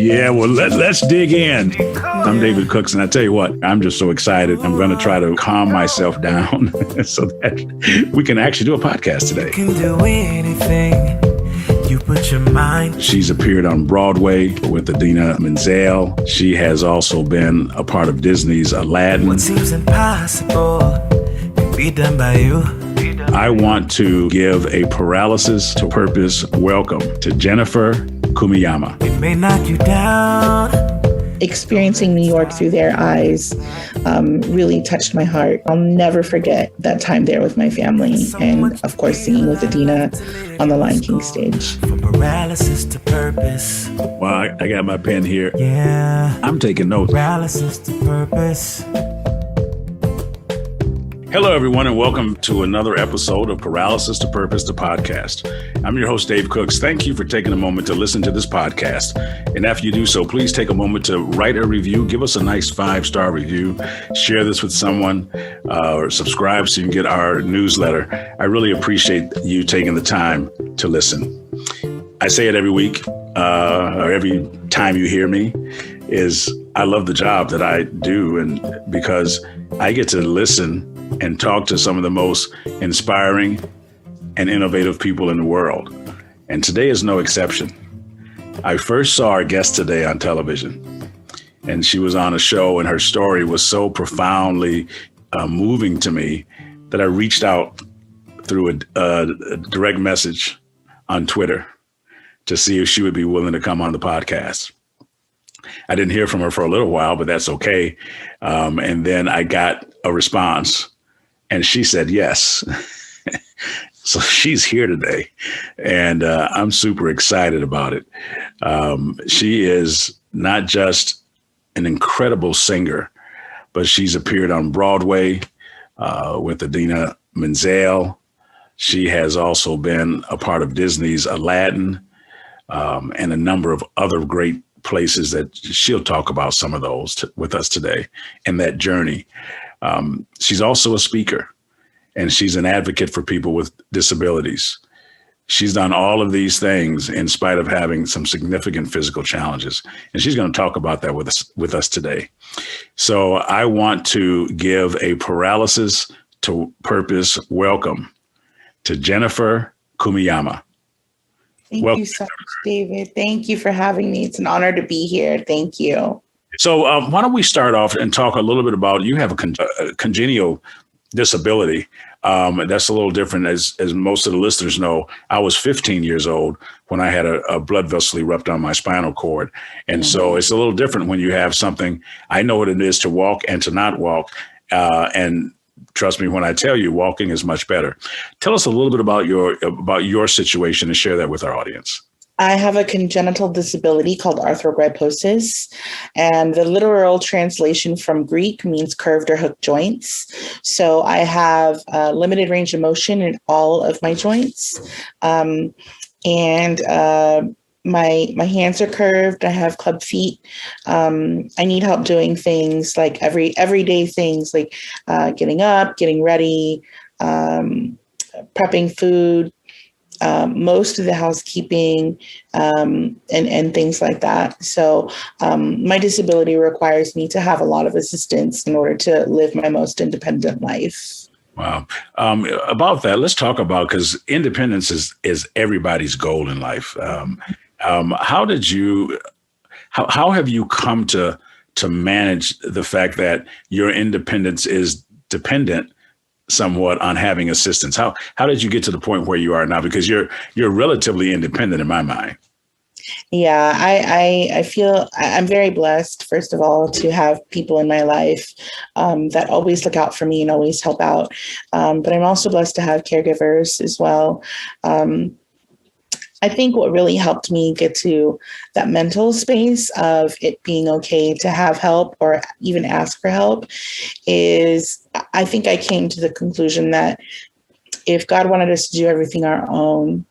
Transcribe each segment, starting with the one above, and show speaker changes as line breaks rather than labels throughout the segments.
Yeah, well, let's dig in. I'm David Cooks, and I tell you what, I'm just so excited. I'm going to try to calm myself down so that we can actually do a podcast today. You can do anything you put your mind. She's appeared on Broadway with Idina Menzel. She has also been a part of Disney's Aladdin. What seems impossible can be done by you. I want to give a Paralysis to Purpose welcome to Jennifer Kumiyama. It may knock you down.
Experiencing New York through their eyes really touched my heart. I'll never forget that time there with my family and, of course, singing with Idina on the Lion King stage.
From paralysis to purpose. Well, I got my pen here. Yeah. I'm taking notes. Paralysis to purpose. Hello, everyone, and welcome to another episode of Paralysis to Purpose, the podcast. I'm your host, Dave Cooks. Thank you for taking a moment to listen to this podcast. And after you do so, please take a moment to write a review. Give us a nice 5-star review. Share this with someone or subscribe so you can get our newsletter. I really appreciate you taking the time to listen. I say it every week or every time you hear me is I love the job that I do, and because I get to listen and talk to some of the most inspiring and innovative people in the world. And today is no exception. I first saw our guest today on television, and she was on a show, and her story was so profoundly moving to me that I reached out through a direct message on Twitter to see if she would be willing to come on the podcast. I didn't hear from her for a little while, but that's okay. And then I got a response, and she said yes. So she's here today, and I'm super excited about it. She is not just an incredible singer, but she's appeared on Broadway with Idina Menzel. She has also been a part of Disney's Aladdin and a number of other great places that she'll talk about some of those with us today and that journey. She's also a speaker, and she's an advocate for people with disabilities. She's done all of these things in spite of having some significant physical challenges, and she's going to talk about that with us today. So I want to give a Paralysis to Purpose welcome to Jennifer Kumiyama.
Thank you so much, David. Thank you for having me. It's an honor to be here. Thank you.
So why don't we start off and talk a little bit about, you have a congenital disability. That's a little different. As most of the listeners know, I was 15 years old when I had a blood vessel erupt on my spinal cord. And so it's a little different when you have something. I know what it is to walk and to not walk. And trust me when I tell you, walking is much better. Tell us a little bit about your situation and share that with our audience.
I have a congenital disability called Arthrogryposis, and the literal translation from Greek means curved or hooked joints. So I have limited range of motion in all of my joints, and my hands are curved. I have club feet. I need help doing things like everyday things like getting up, getting ready, prepping food, most of the housekeeping, and things like that. So my disability requires me to have a lot of assistance in order to live my most independent life.
Wow. About that, let's talk about, because independence is everybody's goal in life. How have you come to manage the fact that your independence is dependent somewhat on having assistance? How did you get to the point where you are now? Because you're relatively independent in my mind.
Yeah, I feel I'm very blessed, first of all, to have people in my life that always look out for me and always help out. But I'm also blessed to have caregivers as well. I think what really helped me get to that mental space of it being okay to have help or even ask for help is I think I came to the conclusion that if God wanted us to do everything our own,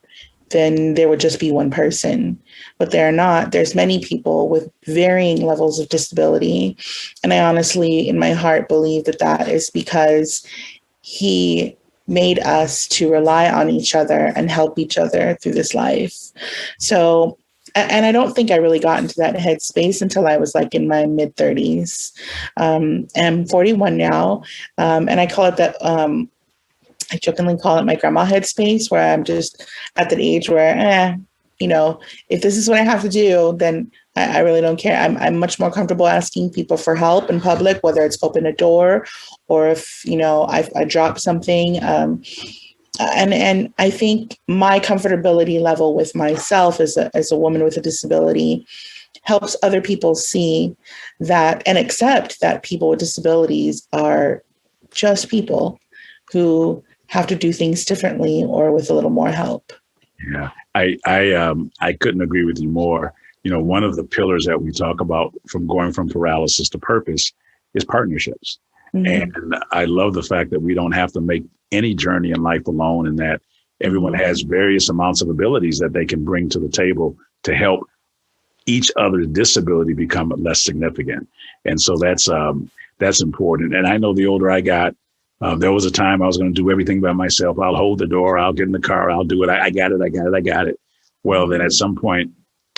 then there would just be one person. But there are not. There's many people with varying levels of disability. And I honestly, in my heart, believe that that is because He made us to rely on each other and help each other through this life. So and I don't think I really got into that headspace until I was like in my mid 30s. I'm 41 now. And I call it that, I jokingly call it my grandma headspace, where I'm just at that age where, if this is what I have to do, then I really don't care. I'm much more comfortable asking people for help in public, whether it's open a door or if, I drop something. And I think my comfortability level with myself as a woman with a disability helps other people see that and accept that people with disabilities are just people who have to do things differently or with a little more help.
Yeah, I couldn't agree with you more. One of the pillars that we talk about from going from paralysis to purpose is partnerships. Mm-hmm. And I love the fact that we don't have to make any journey in life alone, and that everyone has various amounts of abilities that they can bring to the table to help each other's disability become less significant. And so that's important. And I know the older I got, there was a time I was going to do everything by myself. I'll hold the door. I'll get in the car. I'll do it. I got it. Well, then at some point,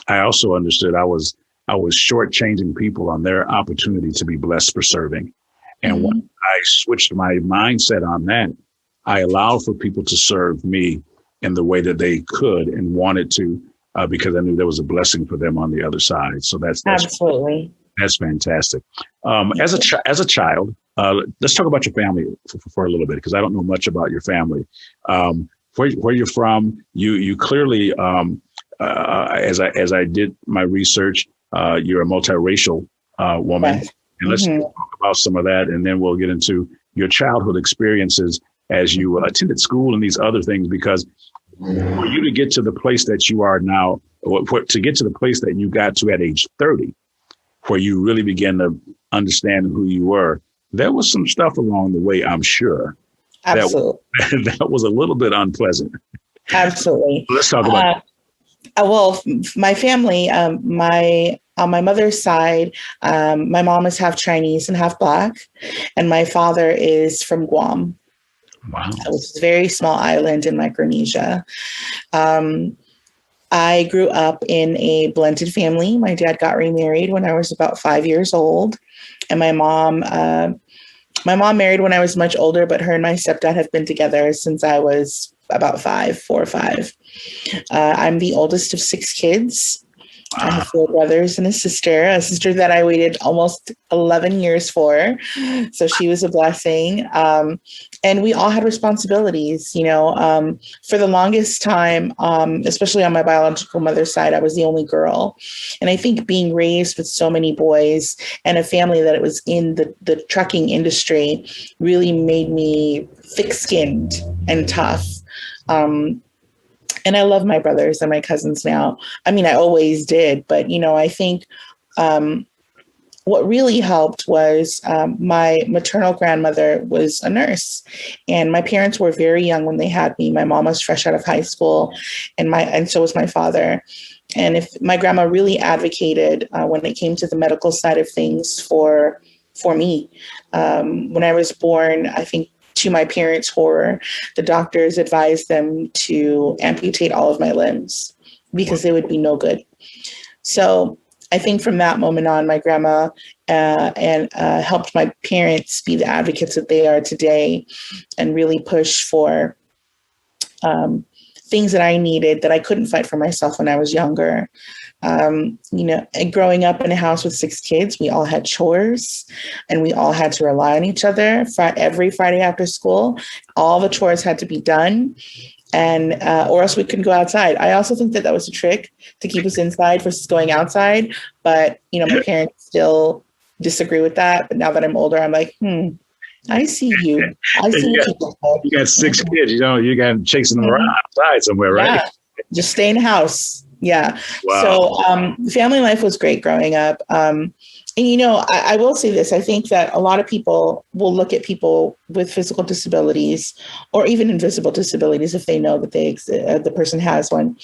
I also understood I was shortchanging people on their opportunity to be blessed for serving. And when I switched my mindset on that, I allowed for people to serve me in the way that they could and wanted to, because I knew there was a blessing for them on the other side. So that's
absolutely,
that's fantastic. As a child, let's talk about your family for a little bit, because I don't know much about your family. Where you're from, you clearly, as I did my research, you're a multiracial woman. Yes. And let's talk about some of that, and then we'll get into your childhood experiences as you attended school and these other things, because for you to get to the place that you are now, or to get to the place that you got to at age 30, where you really began to understand who you were, there was some stuff along the way, I'm sure.
Absolutely.
That was a little bit unpleasant.
Absolutely.
Let's talk about
well, my family, on my mother's side, my mom is half Chinese and half Black, and my father is from Guam.
Wow.
It was a very small island in Micronesia. I grew up in a blended family. My dad got remarried when I was about 5 years old, and my mom married when I was much older, but her and my stepdad have been together since I was about 4 or 5. I'm the oldest of 6 kids. Wow. I have 4 brothers and a sister that I waited almost 11 years for. So she was a blessing. And we all had responsibilities, for the longest time, especially on my biological mother's side, I was the only girl. And I think being raised with so many boys and a family that it was in the trucking industry really made me thick-skinned and tough. And I love my brothers and my cousins now. I mean, I always did, but, I think what really helped was my maternal grandmother was a nurse, and my parents were very young when they had me. My mom was fresh out of high school, and so was my father. And if my grandma really advocated when it came to the medical side of things for me. When I was born, I think, to my parents' horror, the doctors advised them to amputate all of my limbs because they would be no good. So I think from that moment on, my grandma helped my parents be the advocates that they are today and really push for things that I needed that I couldn't fight for myself when I was younger. Growing up in a house with 6 kids, we all had chores and we all had to rely on each other. Every Friday after school, all the chores had to be done, and or else we couldn't go outside. I also think that was a trick to keep us inside versus going outside. But, my parents still disagree with that. But now that I'm older, I'm like, I see you. I see
you got 6 kids, you got them chasing them around outside somewhere, right?
Yeah. Just stay in the house. Yeah.
Wow.
So family life was great growing up. And, I will say this. I think that a lot of people will look at people with physical disabilities or even invisible disabilities if they know that the person has one,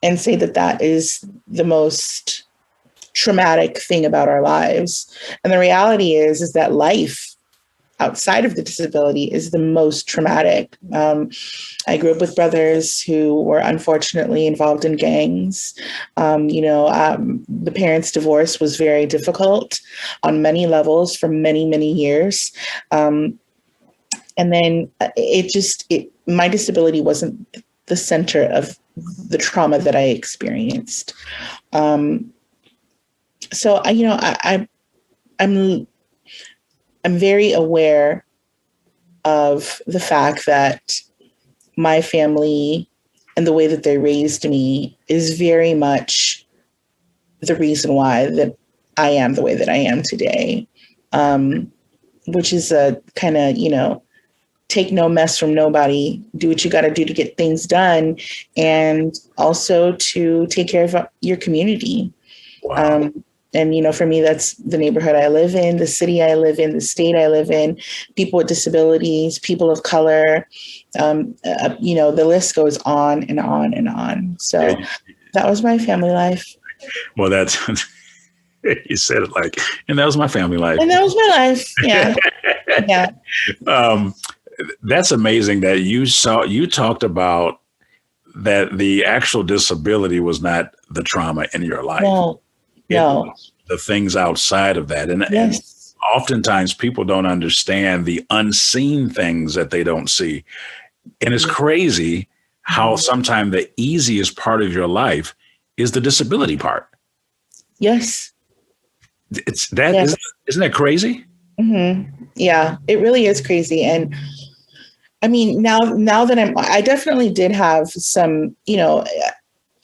and say that is the most traumatic thing about our lives. And the reality is that life outside of the disability is the most traumatic. I grew up with brothers who were unfortunately involved in gangs. The parents' divorce was very difficult on many levels for many, many years. And then my disability wasn't the center of the trauma that I experienced. So I'm very aware of the fact that my family and the way that they raised me is very much the reason why that I am the way that I am today, which is a kind of, take no mess from nobody, do what you got to do to get things done, and also to take care of your community.
Wow.
And, for me, that's the neighborhood I live in, the city I live in, the state I live in, people with disabilities, people of color, the list goes on and on and on. So that was my family life.
Well, that's, you said it and that was my family life.
And that was my life. Yeah.
Yeah. That's amazing that you talked about that the actual disability was not the trauma in your life.
No.
The things outside of that. And oftentimes people don't understand the unseen things that they don't see. And it's crazy how sometimes the easiest part of your life is the disability part.
Yes.
It's that. Yes. Isn't that crazy?
Mm-hmm. Yeah, it really is crazy. And I mean, now that I definitely did have some,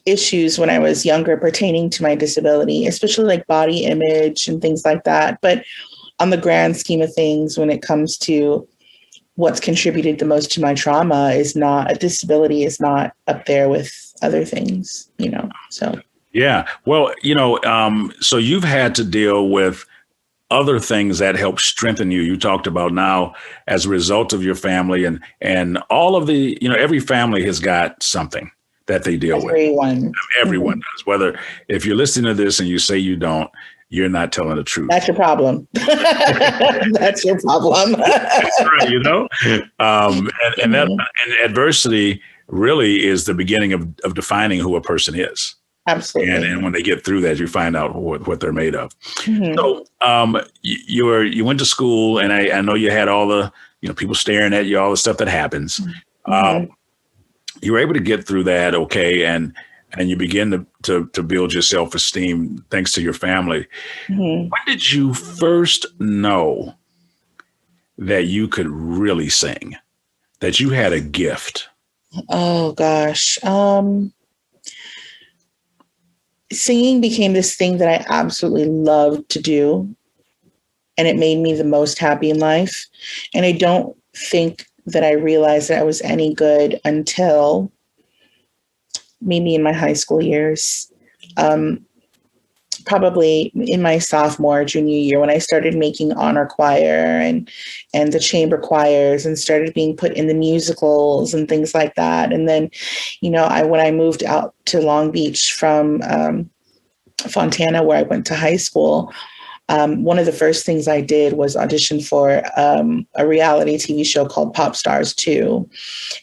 issues when I was younger pertaining to my disability, especially like body image and things like that. But on the grand scheme of things, when it comes to what's contributed the most to my trauma, a disability is not up there with other things, so.
Yeah. Well, so you've had to deal with other things that help strengthen you. You talked about now as a result of your family and all of the, every family has got something that they deal with. Everyone does. Whether if you're listening to this and you say you don't, you're not telling the truth.
That's your problem. That's your problem.
That's right, and adversity really is the beginning of defining who a person is.
Absolutely.
And when they get through that, you find out what they're made of. Mm-hmm. So you went to school, and I know you had all the people staring at you, all the stuff that happens. Mm-hmm. You were able to get through that, okay, and you begin to build your self-esteem thanks to your family. Mm-hmm. When did you first know that you could really sing, that you had a gift?
Oh gosh. Singing became this thing that I absolutely loved to do, and it made me the most happy in life. And I don't think that I realized that I was any good until maybe in my high school years, probably in my sophomore, junior year, when I started making honor choir and the chamber choirs and started being put in the musicals and things like that. And then, when I moved out to Long Beach from Fontana, where I went to high school, one of the first things I did was audition for a reality TV show called Pop Stars 2.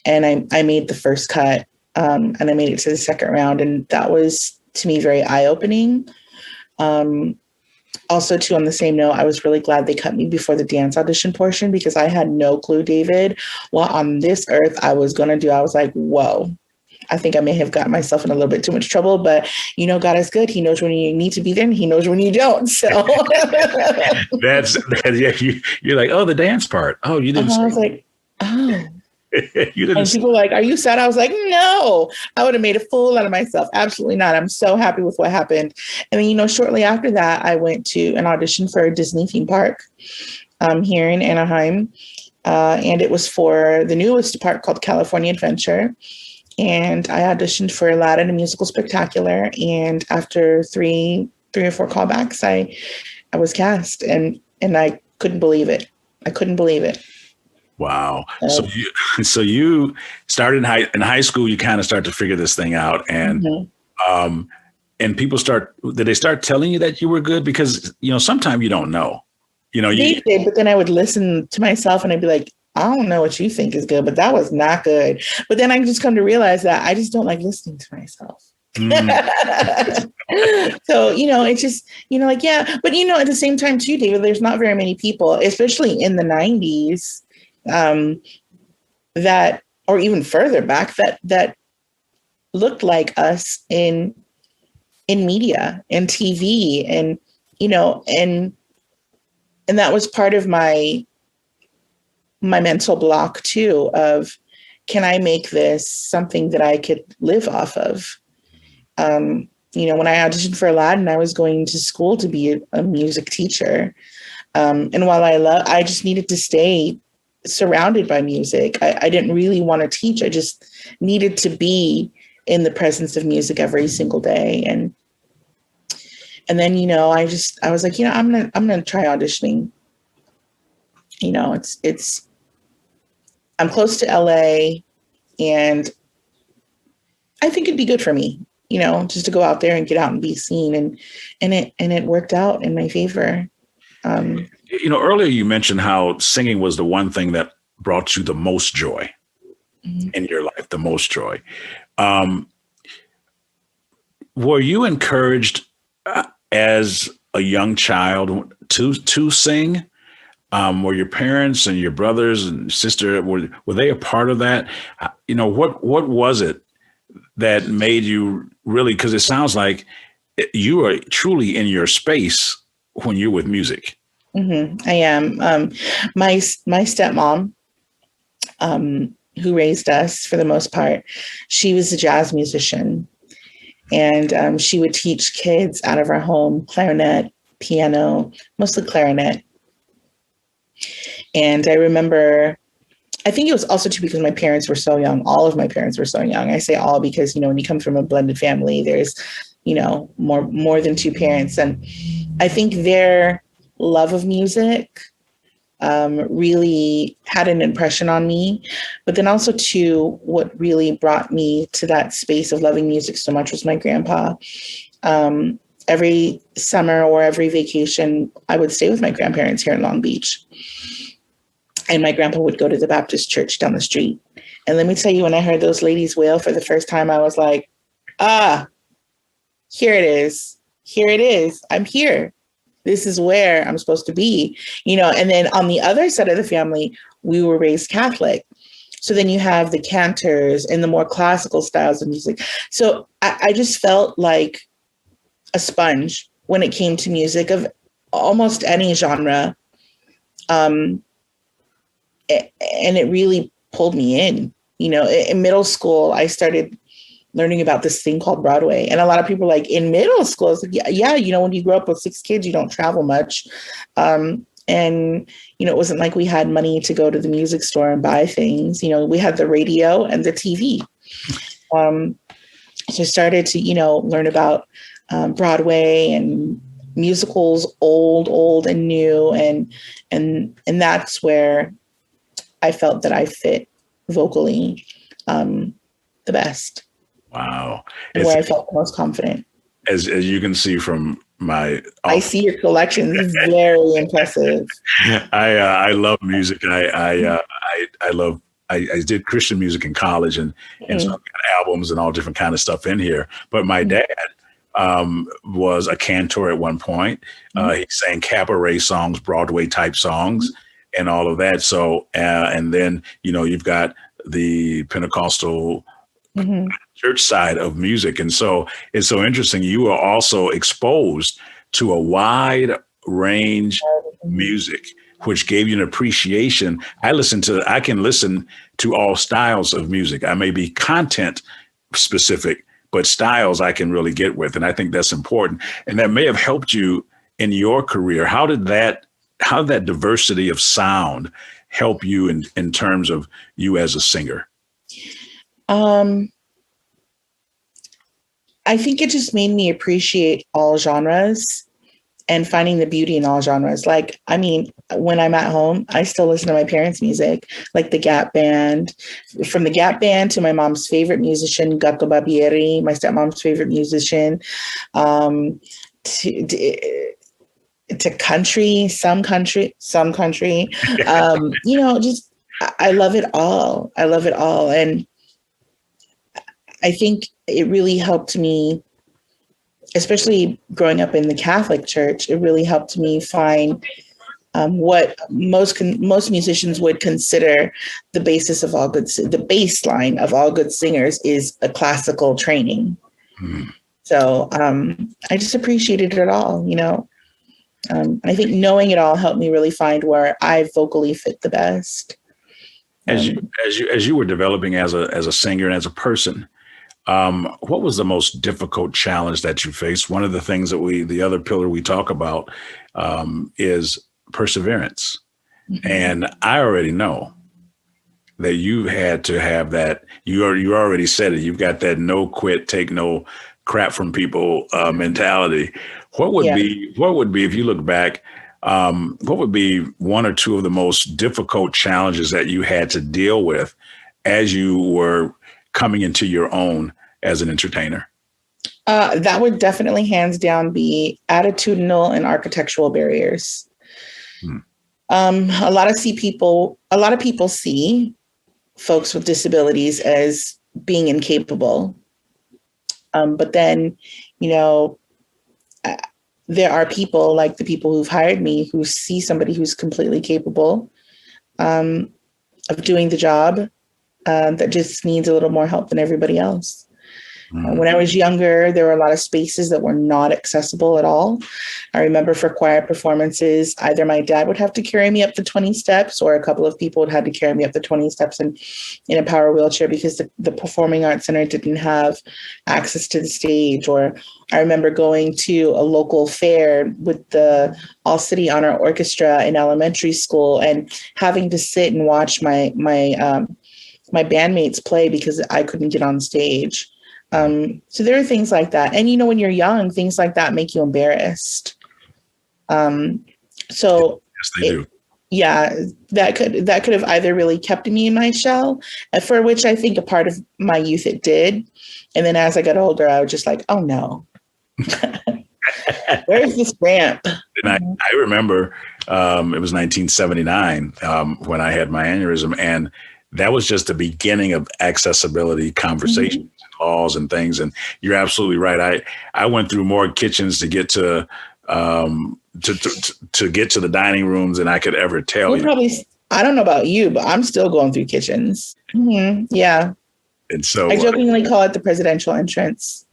And I made the first cut, and I made it to the second round. And that was, to me, very eye-opening. Also, too, on the same note, I was really glad they cut me before the dance audition portion, because I had no clue, David, what on this earth I was going to do. I was like, whoa. I think I may have gotten myself in a little bit too much trouble, but God is good. He knows when you need to be there and he knows when you don't. So you're like, oh, the dance part. Oh, you didn't. I was like, oh.
You didn't.
And people were like, are you sad? I was like, no, I would have made a fool out of myself. Absolutely not. I'm so happy with what happened. And then, shortly after that, I went to an audition for a Disney theme park here in Anaheim. And it was for the newest park called California Adventure. And I auditioned for Aladdin, a musical spectacular. And after three or four callbacks, I was cast, and I couldn't believe it.
Wow. So you started in high school, you kind of start to figure this thing out, and and people did they start telling you that you were good? Because, sometimes you don't know. You know,
they did, but then I would listen to myself and I'd be like, I don't know what you think is good, but that was not good. But then I just come to realize that I just don't like listening to myself. So, it's just, like, yeah. But, at the same time, too, David, there's not very many people, especially in the 90s, that, or even further back, that looked like us in media and TV, and, and that was part of my mental block too, of, can I make this something that I could live off of? When I auditioned for Aladdin, I was going to school to be a music teacher. And while I just needed to stay surrounded by music. I didn't really want to teach. I just needed to be in the presence of music every single day. And then, I was like, I'm going to try auditioning. I'm close to LA, and I think it'd be good for me, just to go out there and get out and be seen. And it worked out in my favor.
Earlier you mentioned how singing was the one thing that brought you the most joy in your life, the most joy. Were you encouraged as a young child to sing? Were your parents and your brothers and sister, were they a part of that? What was it that made you really, because it sounds like you are truly in your space when you're with music.
Mm-hmm. I am. My stepmom, who raised us for the most part, she was a jazz musician, and she would teach kids out of our home clarinet, piano, mostly clarinet. And I remember, I think it was also too because my parents were so young. All of my parents were so young. I say all because, when you come from a blended family, there's, more than two parents. And I think their love of music really had an impression on me. But then also, too, what really brought me to that space of loving music so much was my grandpa. Every summer or every vacation, I would stay with my grandparents here in Long Beach. And my grandpa would go to the Baptist church down the street. And let me tell you, when I heard those ladies wail for the first time, I was like, here it is. Here it is. I'm here. This is where I'm supposed to be, And then on the other side of the family, we were raised Catholic. So then you have the cantors and the more classical styles of music. So I just felt like a sponge when it came to music of almost any genre. And it really pulled me in. In middle school, I started learning about this thing called Broadway. And a lot of people are like, in middle school, it's like, yeah, when you grow up with 6 kids, you don't travel much. And, it wasn't like we had money to go to the music store and buy things. We had the radio and the TV. So I started to, learn about Broadway and musicals, old and new. And that's where I felt that I fit vocally the best.
Wow.
And where I felt the most confident.
As you can see from my...
I see your collection. It's very impressive.
I love music. I did Christian music in college, and so I've got albums and all different kind of stuff in here. But my dad was a cantor at one point. He sang cabaret songs, Broadway type songs, and all of that. So, and then, you've got the Pentecostal church side of music. And so it's so interesting. You are also exposed to a wide range of music, which gave you an appreciation. I can listen to all styles of music. I may be content specific, but styles I can really get with. And I think that's important. And that may have helped you in your career. How did that diversity of sound help you in terms of you as a singer?
I think it just made me appreciate all genres and finding the beauty in all genres. Like, when I'm at home, I still listen to my parents' music, like the Gap Band. From the Gap Band to my mom's favorite musician, Gato Barbieri, my stepmom's favorite musician. to country, some country. Just I love it all. I love it all. And I think it really helped me, especially growing up in the Catholic Church. It really helped me find what most musicians would consider the basis of all good, the baseline of all good singers is a classical training. So I just appreciated it all, I think knowing it all helped me really find where I vocally fit the best.
As you were developing as a singer and as a person, what was the most difficult challenge that you faced? One of the things that the other pillar we talk about is perseverance. Mm-hmm. And I already know that you had to have that. You already said it. You've got that no quit, take no crap from people mentality. What would be, if you look back, what would be one or two of the most difficult challenges that you had to deal with as you were coming into your own as an entertainer?
That would definitely hands down be attitudinal and architectural barriers. A lot of people see folks with disabilities as being incapable. But then, there are people like the people who've hired me who see somebody who's completely capable of doing the job that just needs a little more help than everybody else. When I was younger, there were a lot of spaces that were not accessible at all. I remember for choir performances, either my dad would have to carry me up the 20 steps or a couple of people would have to carry me up the 20 steps in a power wheelchair because the Performing Arts Center didn't have access to the stage. Or I remember going to a local fair with the All City Honor Orchestra in elementary school and having to sit and watch my bandmates play because I couldn't get on stage. So there are things like that. And, when you're young, things like that make you embarrassed. So
yes, they do.
Yeah, that could have either really kept me in my shell, for which I think a part of my youth it did. And then as I got older, I was just like, oh no, where's this ramp?
And I remember it was 1979 when I had my aneurysm, and that was just the beginning of accessibility conversations. Mm-hmm. Laws and things. And you're absolutely right. I went through more kitchens to get to get to the dining rooms than I could ever tell you.
Probably, I don't know about you, but I'm still going through kitchens. Mm-hmm. Yeah.
And so
I jokingly call it the presidential entrance.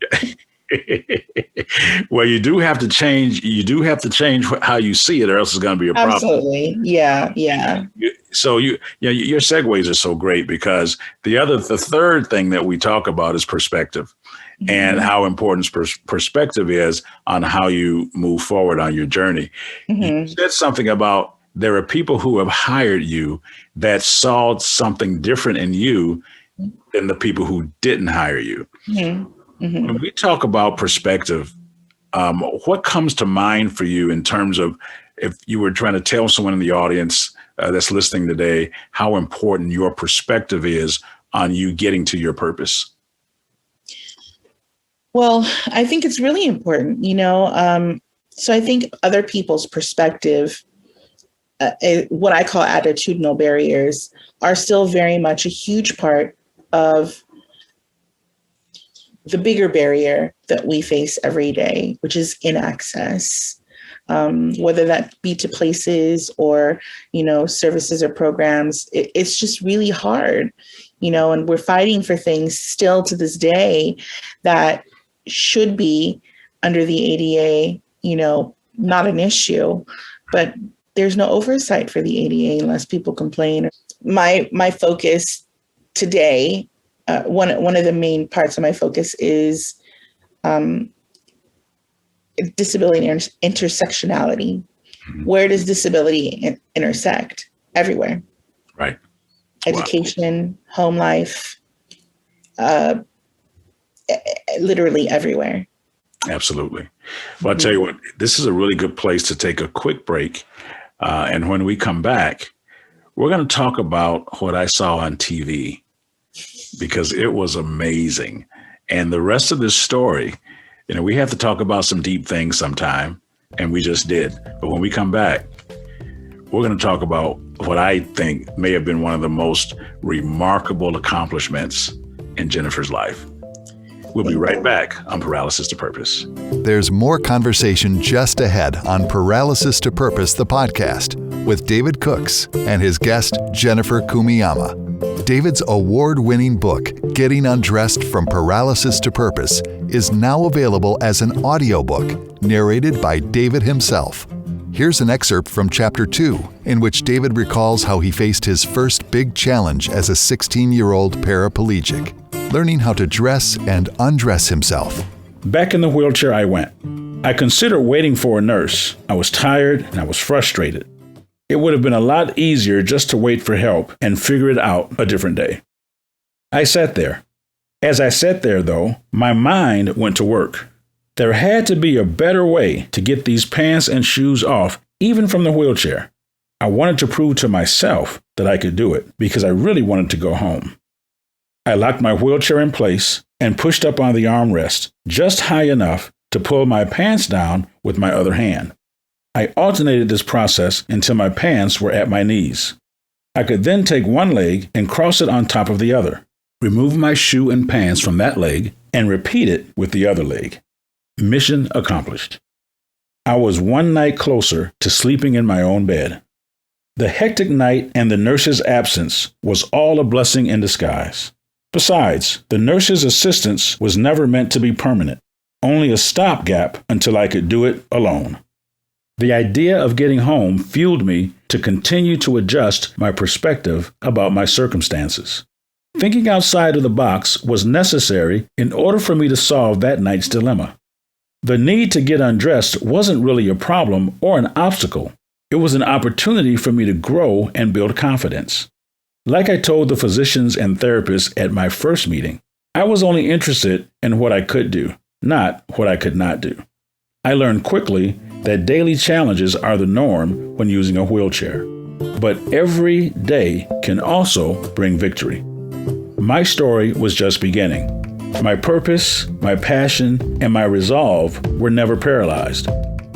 Well, you do have to change how you see it, or else it's going to be a problem.
Absolutely. Yeah.
So your segues are so great because the third thing that we talk about is perspective. Mm-hmm. And how important perspective is on how you move forward on your journey. Mm-hmm. You said something about there are people who have hired you that saw something different in you than the people who didn't hire you. Mm-hmm. Mm-hmm. When we talk about perspective, what comes to mind for you in terms of if you were trying to tell someone in the audience that's listening today how important your perspective is on you getting to your purpose?
Well, I think it's really important, so I think other people's perspective, what I call attitudinal barriers, are still very much a huge part of the bigger barrier that we face every day, which is inaccess, whether that be to places or, services or programs. It's just really hard, and we're fighting for things still to this day that should be under the ADA, not an issue, but there's no oversight for the ADA unless people complain. My focus today, one of the main parts of my focus is disability intersectionality. Mm-hmm. Where does disability intersect? Everywhere.
Right.
Education, home life, literally everywhere.
Absolutely. Well, I'll tell you what, this is a really good place to take a quick break. And when we come back, we're going to talk about what I saw on TV because it was amazing. And the rest of this story, we have to talk about some deep things sometime. and we just did. But when we come back, we're going to talk about what I think may have been one of the most remarkable accomplishments in Jennifer's life. We'll be right back on Paralysis to Purpose.
There's more conversation just ahead on Paralysis to Purpose, the podcast, with David Cooks and his guest, Jennifer Kumiyama. David's award-winning book, Getting Undressed from Paralysis to Purpose, is now available as an audiobook, narrated by David himself. Here's an excerpt from Chapter 2, in which David recalls how he faced his first big challenge as a 16-year-old paraplegic, learning how to dress and undress himself.
Back in the wheelchair I went. I considered waiting for a nurse. I was tired and I was frustrated. It would have been a lot easier just to wait for help and figure it out a different day. I sat there. As I sat there, though, my mind went to work. There had to be a better way to get these pants and shoes off, even from the wheelchair. I wanted to prove to myself that I could do it because I really wanted to go home. I locked my wheelchair in place and pushed up on the armrest just high enough to pull my pants down with my other hand. I alternated this process until my pants were at my knees. I could then take one leg and cross it on top of the other, remove my shoe and pants from that leg, and repeat it with the other leg. Mission accomplished. I was one night closer to sleeping in my own bed. The hectic night and the nurse's absence was all a blessing in disguise. Besides, the nurse's assistance was never meant to be permanent, only a stopgap until I could do it alone. The idea of getting home fueled me to continue to adjust my perspective about my circumstances. Thinking outside of the box was necessary in order for me to solve that night's dilemma. The need to get undressed wasn't really a problem or an obstacle. It was an opportunity for me to grow and build confidence. Like I told the physicians and therapists at my first meeting, I was only interested in what I could do, not what I could not do. I learned quickly that daily challenges are the norm when using a wheelchair, but every day can also bring victory. My story was just beginning. My purpose, my passion, and my resolve were never paralyzed.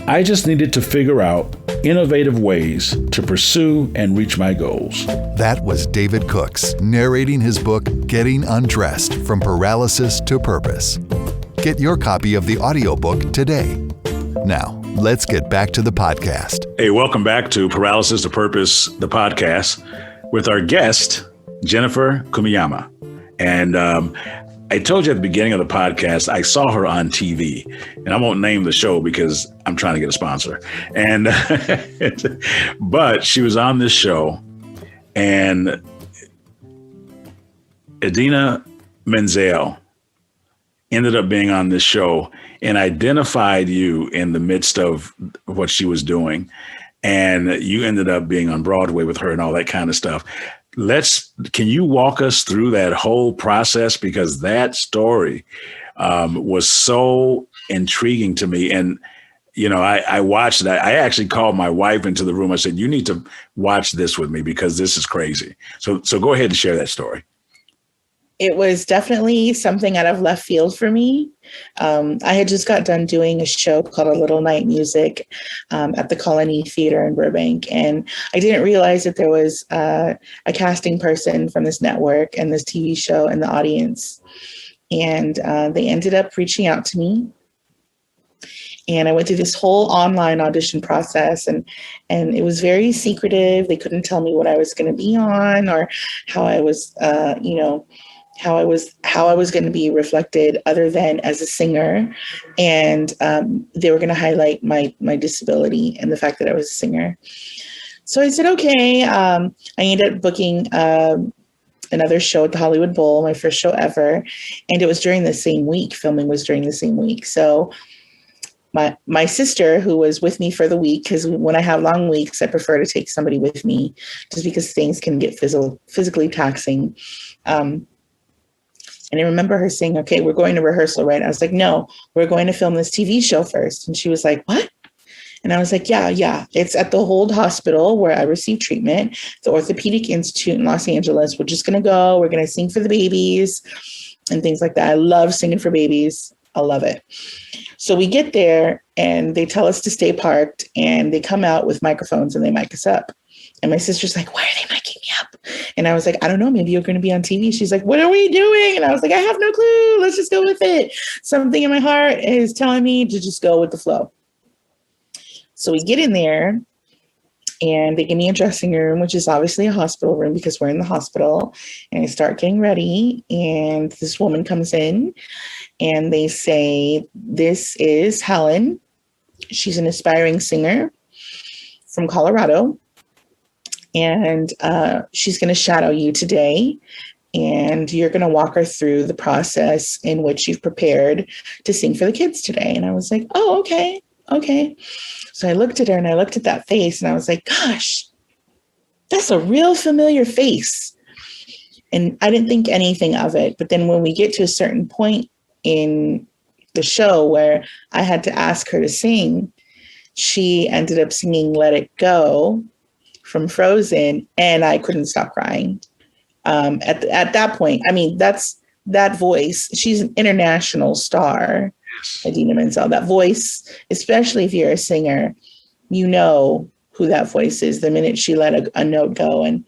I just needed to figure out innovative ways to pursue and reach my goals.
That was David Cooks narrating his book, Getting Undressed from Paralysis to Purpose. Get your copy of the audiobook today. Now, let's get back to the podcast.
Hey, welcome back to Paralysis to Purpose, the podcast, with our guest, Jennifer Kumiyama. And I told you at the beginning of the podcast, I saw her on TV, and I won't name the show because I'm trying to get a sponsor. And but she was on this show, and Idina Menzel ended up being on this show and identified you in the midst of what she was doing. And you ended up being on Broadway with her and all that kind of stuff. Can you walk us through that whole process? Because that story was so intriguing to me. And, you know, I watched that. I actually called my wife into the room. I said, you need to watch this with me because this is crazy. So go ahead and share that story.
It was definitely something out of left field for me. I had just got done doing a show called A Little Night Music at the Colony Theater in Burbank. And I didn't realize that there was a casting person from this network and this TV show in the audience. And they ended up reaching out to me. And I went through this whole online audition process, and it was very secretive. They couldn't tell me what I was going to be on or how I was, how I was going to be reflected other than as a singer. And they were going to highlight my disability and the fact that I was a singer. So I said, okay. I ended up booking another show at the Hollywood Bowl, my first show ever. And it was during the same week. Filming was during the same week. So my sister, who was with me for the week, because when I have long weeks, I prefer to take somebody with me just because things can get physically taxing. And I remember her saying, okay, we're going to rehearsal, right? I was like, no, we're going to film this TV show first. And she was like, what? And I was like, yeah. It's at the Hold Hospital where I received treatment, the Orthopedic Institute in Los Angeles. We're just going to go. We're going to sing for the babies and things like that. I love singing for babies. I'll love it. So we get there and they tell us to stay parked, and they come out with microphones and they mic us up. And my sister's like, why are they micing me up? And I was like, I don't know, maybe you're going to be on TV. She's like, what are we doing? And I was like, I have no clue. Let's just go with it. Something in my heart is telling me to just go with the flow. So we get in there and they give me a dressing room, which is obviously a hospital room because we're in the hospital. And I start getting ready, and this woman comes in and they say, this is Helen. She's an aspiring singer from Colorado. And she's going to shadow you today. And you're going to walk her through the process in which you've prepared to sing for the kids today. And I was like, oh, okay. Okay. So I looked at her and I looked at that face and I was like, gosh, that's a real familiar face. And I didn't think anything of it. But then when we get to a certain point in the show where I had to ask her to sing, she ended up singing Let It Go from Frozen, and I couldn't stop crying. At that point, I mean, that voice, she's an international star, Idina Menzel. That voice, especially if you're a singer, you know who that voice is the minute she let a note go, and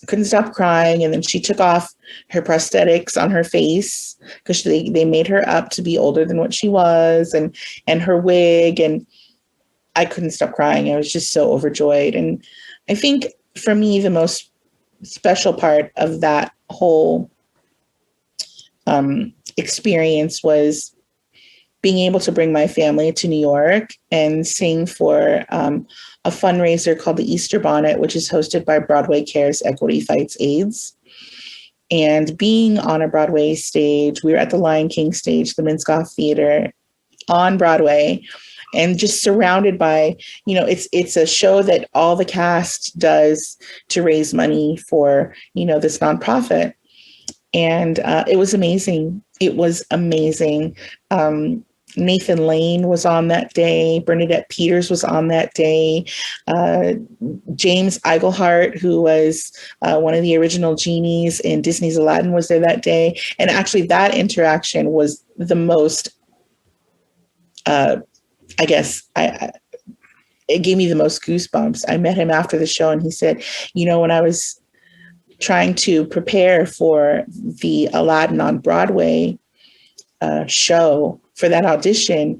I couldn't stop crying. And then she took off her prosthetics on her face because they made her up to be older than what she was, and her wig, and I couldn't stop crying. I was just so overjoyed. And I think for me, the most special part of that whole experience was being able to bring my family to New York and sing for a fundraiser called the Easter Bonnet, which is hosted by Broadway Cares Equity Fights AIDS. And being on a Broadway stage, we were at the Lion King stage, the Minskoff Theater on Broadway, and just surrounded by, it's a show that all the cast does to raise money for, this nonprofit. And it was amazing. It was amazing. Nathan Lane was on that day. Bernadette Peters was on that day. James Iglehart, who was one of the original genies in Disney's Aladdin, was there that day. And actually that interaction was the most, it gave me the most goosebumps. I met him after the show and he said, when I was trying to prepare for the Aladdin on Broadway show for that audition,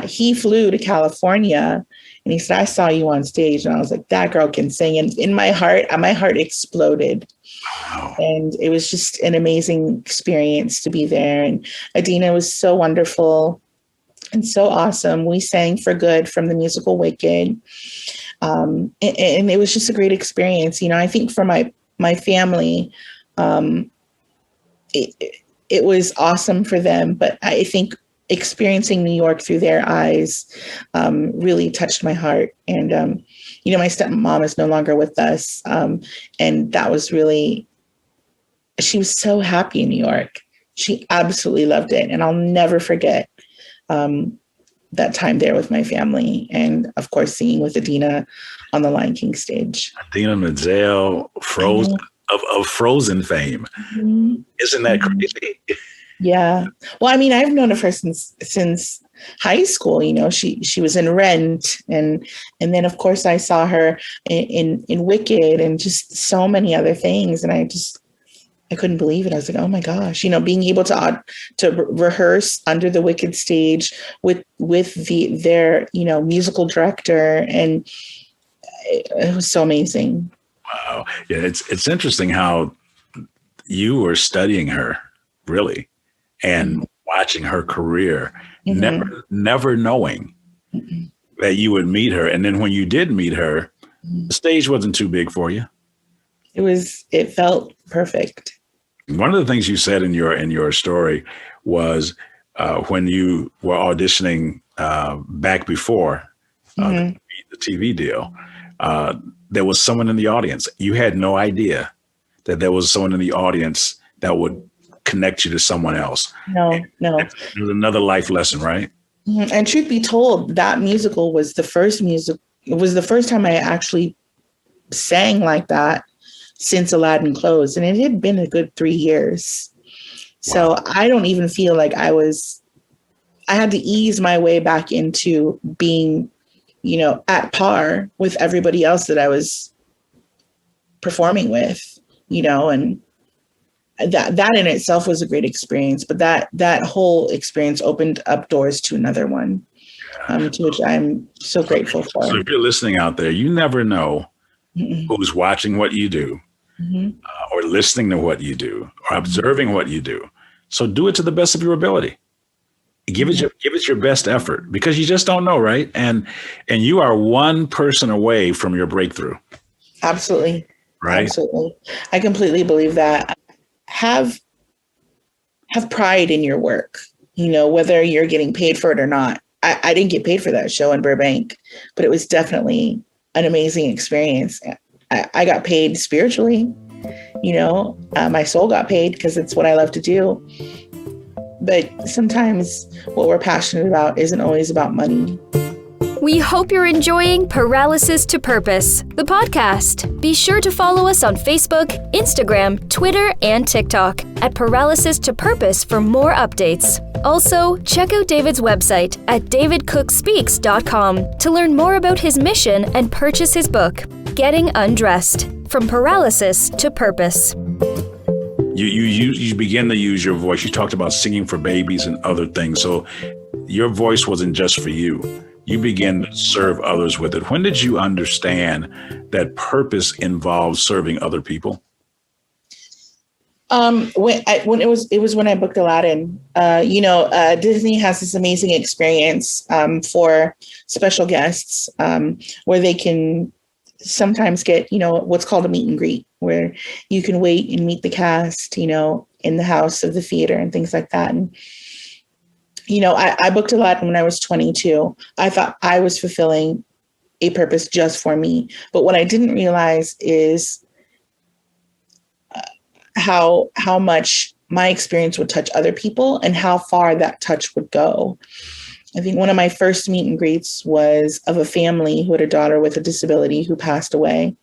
he flew to California and he said, I saw you on stage. And I was like, that girl can sing. And in my heart exploded. Wow. And it was just an amazing experience to be there. And Idina was so wonderful and so awesome. We sang For Good from the musical Wicked. And it was just a great experience. I think for my family, it was awesome for them, but I think experiencing New York through their eyes really touched my heart. And, my stepmom is no longer with us. And that was really, she was so happy in New York. She absolutely loved it. And I'll never forget that time there with my family. And of course, singing with Idina on the Lion King stage.
Idina Menzel, Frozen, of Frozen fame. Mm-hmm. Isn't that crazy?
Yeah. Well, I mean, I've known her since high school. She was in Rent, and then of course I saw her in Wicked and just so many other things. And I couldn't believe it. I was like, oh my gosh, being able to rehearse under the Wicked stage with their musical director, and it was so amazing.
Wow. Yeah, it's interesting how you were studying her, really, and watching her career, never knowing that you would meet her. And then when you did meet her, the stage wasn't too big for you.
It felt perfect.
One of the things you said in your story was when you were auditioning back before the TV deal, there was someone in the audience. You had no idea that there was someone in the audience that would connect you to someone else.
No.
It was another life lesson, right?
Mm-hmm. And truth be told, that musical was the first musical. It was the first time I actually sang like that since Aladdin closed. And it had been a good 3 years. So wow. I don't even feel like I was I had to ease my way back into being, at par with everybody else that I was performing with, and that in itself was a great experience. But that whole experience opened up doors to another one, to which I'm so grateful for.
So if you're listening out there, you never know who's watching what you do, or listening to what you do, or observing what you do. So do it to the best of your ability. Give it your best effort, because you just don't know, right? And you are one person away from your breakthrough.
Absolutely.
Right.
Absolutely. I completely believe that. Have pride in your work, whether you're getting paid for it or not. I didn't get paid for that show in Burbank, but it was definitely an amazing experience. I got paid spiritually, my soul got paid because it's what I love to do. But sometimes what we're passionate about isn't always about money.
We hope you're enjoying Paralysis to Purpose, the podcast. Be sure to follow us on Facebook, Instagram, Twitter, and TikTok at Paralysis to Purpose for more updates. Also, check out David's website at davidcookspeaks.com to learn more about his mission and purchase his book, Getting Undressed, From Paralysis to Purpose.
You begin to use your voice. You talked about singing for babies and other things. So your voice wasn't just for you. You began to serve others with it. When did you understand that purpose involves serving other people?
When it was when I booked Aladdin. Disney has this amazing experience for special guests where they can sometimes get, what's called a meet and greet, where you can wait and meet the cast, in the house of the theater and things like that. And, I booked Aladdin when I was 22. I thought I was fulfilling a purpose just for me. But what I didn't realize is how much my experience would touch other people and how far that touch would go. I think one of my first meet and greets was of a family who had a daughter with a disability who passed away.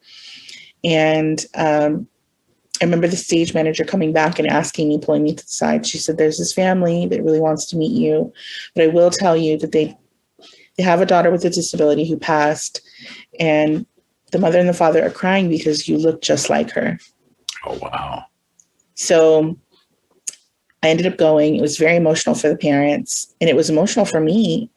And I remember the stage manager coming back and asking me, pulling me to the side. She said, "There's this family that really wants to meet you, but I will tell you that they have a daughter with a disability who passed, and the mother and the father are crying because you look just like her."
Oh, wow.
So I ended up going. It was very emotional for the parents, and it was emotional for me.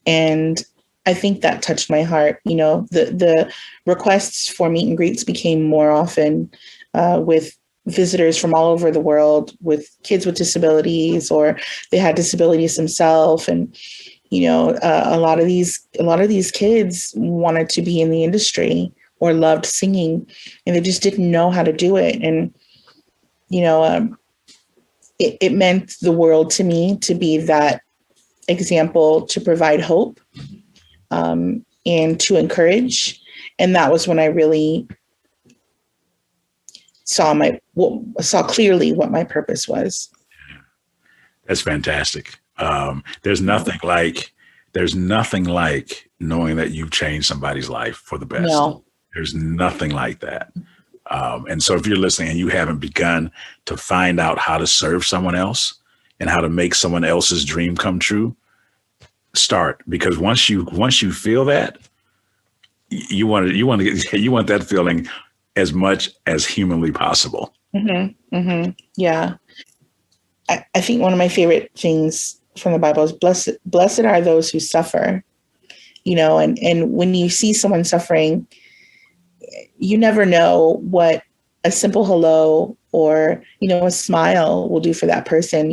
And I think that touched my heart. The requests for meet and greets became more often with visitors from all over the world, with kids with disabilities, or they had disabilities themselves. And, a lot of these kids wanted to be in the industry or loved singing, and they just didn't know how to do it. And, it meant the world to me to be that example, to provide hope, and to encourage. And that was when I really saw clearly what my purpose was.
That's fantastic. There's nothing like knowing that you've changed somebody's life for the best.
No.
There's nothing like that. And so if you're listening and you haven't begun to find out how to serve someone else and how to make someone else's dream come true, start. Because once you feel that, you want that feeling as much as humanly possible.
Mm-hmm. Mm-hmm. Yeah. I think one of my favorite things from the Bible is blessed are those who suffer, and when you see someone suffering, you never know what a simple hello or, a smile will do for that person.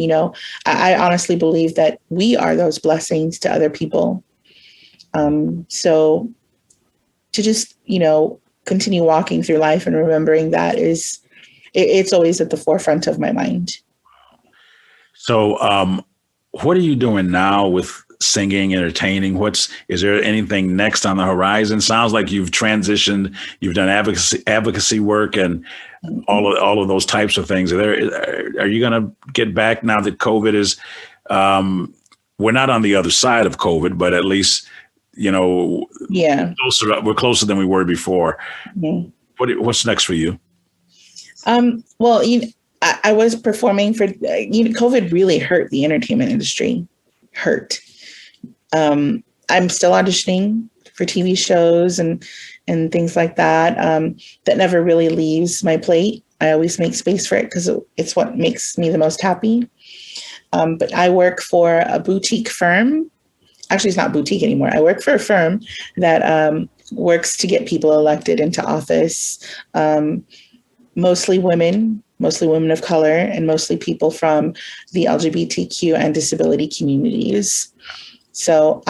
I honestly believe that we are those blessings to other people. So to just, continue walking through life and remembering that it's always at the forefront of my mind. So,
what are you doing now with singing, entertaining? Is there anything next on the horizon? Sounds like you've transitioned, you've done advocacy work and all of those types of things. Are you going to get back now that COVID is, we're not on the other side of COVID, but at least,
yeah,
we're closer than we were before.
Mm-hmm.
What's next for you?
Well, I was performing for, COVID really hurt the entertainment industry, hurt. I'm still auditioning for TV shows and things like that. That never really leaves my plate. I always make space for it because it's what makes me the most happy. But I work for a boutique firm. Actually, it's not boutique anymore. I work for a firm that works to get people elected into office. Mostly women of color, and mostly people from the LGBTQ and disability communities. So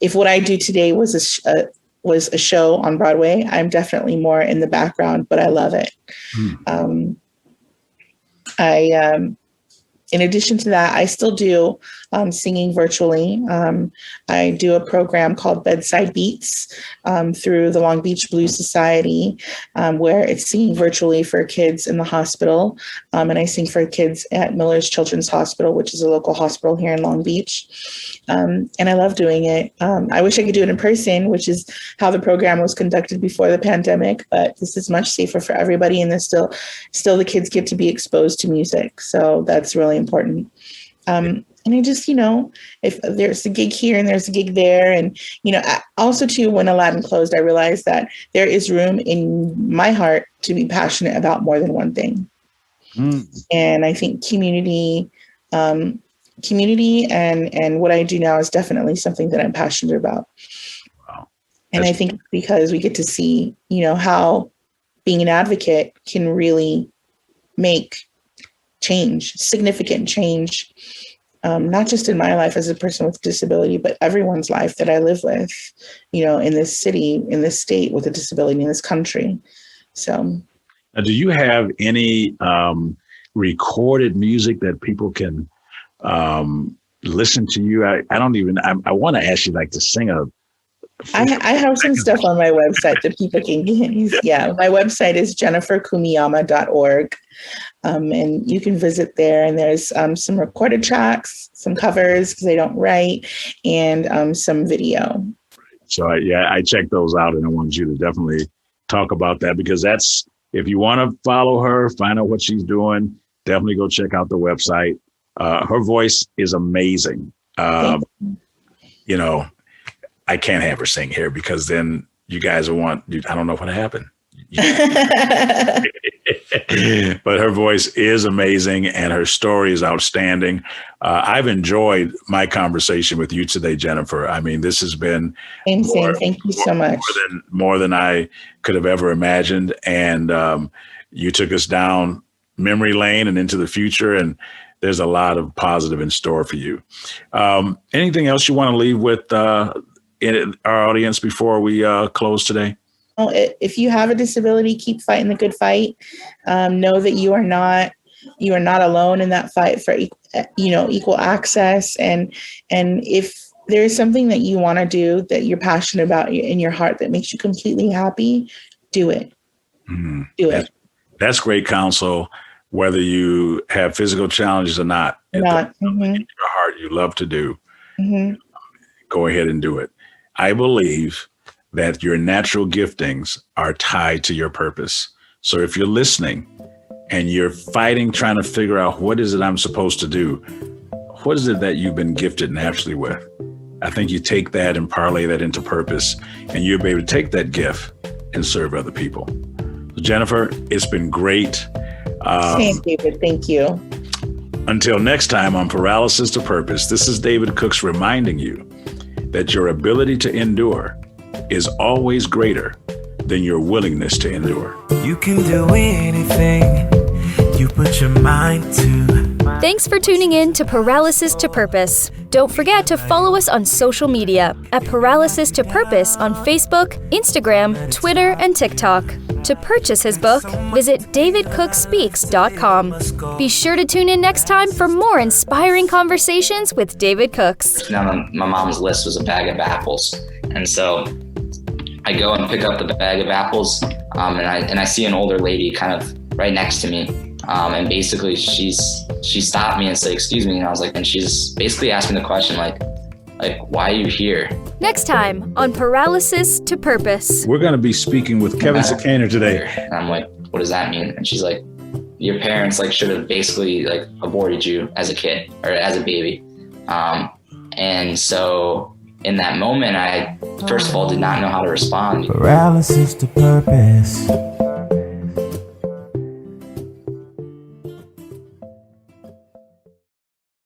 if what I do today was a show on Broadway, I'm definitely more in the background, but I love it. In addition to that, I still do singing virtually. I do a program called Bedside Beats through the Long Beach Blues Society, where it's singing virtually for kids in the hospital. And I sing for kids at Miller's Children's Hospital, which is a local hospital here in Long Beach. And I love doing it. I wish I could do it in person, which is how the program was conducted before the pandemic, but this is much safer for everybody. And there's still the kids get to be exposed to music. So that's really important. And I just, if there's a gig here and there's a gig there, and, also too, when Aladdin closed, I realized that there is room in my heart to be passionate about more than one thing. And I think community and what I do now is definitely something that I'm passionate about.
Wow.
And I think because we get to see, how being an advocate can really make change, significant change, not just in my life as a person with disability, but everyone's life that I live with, in this city, in this state with a disability, in this country. So,
now, do you have any recorded music that people can listen to you? I want to ask you to sing
I have some stuff on my website that people can use. Yeah, my website is jenniferkumiyama.org. And you can visit there, and there's some recorded tracks, some covers because I don't write, and some video.
So I checked those out, and I wanted you to definitely talk about that, because if you want to follow her, find out what she's doing, definitely go check out the website. Her voice is amazing. I can't have her sing here because then you guys will I don't know what happened. But her voice is amazing and her story is outstanding. I've enjoyed my conversation with you today, Jennifer. I mean, this has been
same. Thank you so much.
More than I could have ever imagined. And you took us down memory lane and into the future, and there's a lot of positive in store for you. Anything else you want to leave with our audience before we close today?
If you have a disability, keep fighting the good fight. Know that you are not alone in that fight for equal access. And if there is something that you want to do that you're passionate about in your heart that makes you completely happy, do it. Mm-hmm. Do it.
That's great counsel, whether you have physical challenges or not. If there's something in your heart you love to do, go ahead and do it. I believe that your natural giftings are tied to your purpose. So if you're listening and you're fighting, trying to figure out what is it I'm supposed to do, what is it that you've been gifted naturally with? I think you take that and parlay that into purpose, and you'll be able to take that gift and serve other people. So Jennifer, it's been great.
Same, David. Thank you.
Until next time on Paralysis to Purpose, this is David Cooks reminding you that your ability to endure is always greater than your willingness to endure.
You can do anything you put your mind to.
Thanks for tuning in to Paralysis to Purpose. Don't forget to follow us on social media at Paralysis to Purpose on Facebook, Instagram, Twitter, and TikTok. To purchase his book, visit davidcookspeaks.com. Be sure to tune in next time for more inspiring conversations with David Cooks.
Now, my mom's list was a bag of apples. And so I go and pick up the bag of apples, and I see an older lady kind of right next to me. And basically she stopped me and said, "Excuse me." And I was like, and she's basically asking the question like, why are you here?
Next time on Paralysis to Purpose.
We're going to be speaking with Kevin Sakaner today.
And I'm like, what does that mean? And she's like, your parents like should have basically like aborted you as a kid or as a baby. And so in that moment, I first of all did not know how to respond.
Paralysis to purpose.